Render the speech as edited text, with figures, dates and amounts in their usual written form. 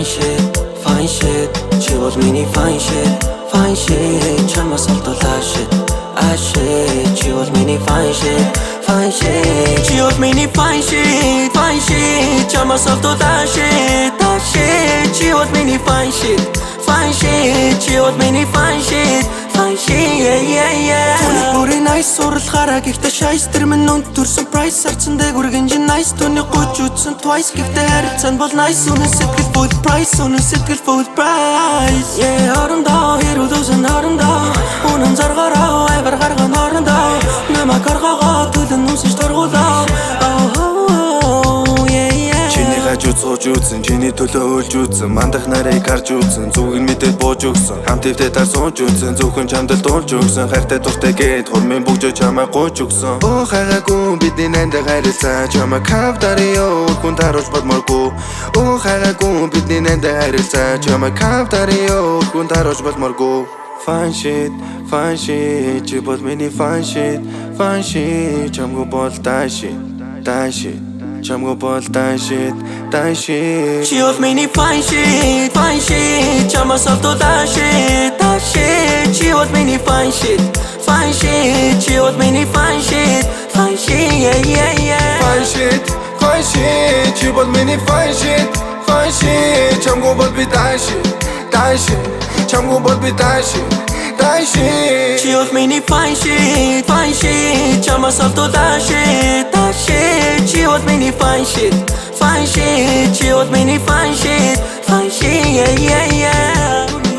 fine shit. She was mini fine shit, Chama salto la shit, shit. She was mini fine shit, She was mini fine shit, Chama salto la shit, shit. She was mini fine shit, She was mini fine shit, yeah. Puri nice суралгаараа гэхдээ шайстер минь өнтөрсөн price арчандаа гүргэнж nice түүний гуйж үтсэн twice гэхдээ харилцаанд бол nice үнэн сэтгэл full price yeah орондоо хэрүүлсэн орондоо үнэн заргараа эвэр гарган орондоо намайг гаргаагаа төлөн нүсэж дургуулаа Сууж үзсэн, чиний төлөө ölж үзсэн, мандах нарыг харж үзсэн, зүг нь мэдээд бууж өгсөн, хамт ивдээ сууж үзсэн, зөвхөн чамдал дуулж өгсөн, хайртай дуртай гээд хурмын бүгжөө чамайг гуйж өгсөн. Оо хайгаагүй бидний найндаа харилцаа, чамайг хавтарио хүн таруулж болморгүй. Оо хайгаагүй бидний найндаа харилцаа, чамайг хавтарио хүн таруулж болморгүй. Fine shit, чи бол миний fine shit, чамгүй бол дай shit. Chamo bol die shit. She was mini fine shit, Chama salto da shit, She was mini fine shit, She was mini fine shit, yeah. Fine shit, she was mini fine shit, Chamo bol be die shit, Chamo bol be die shit. She was mini fine shit, Chama salto da shit, She was mini fine shit, She was mini fine shit, yeah.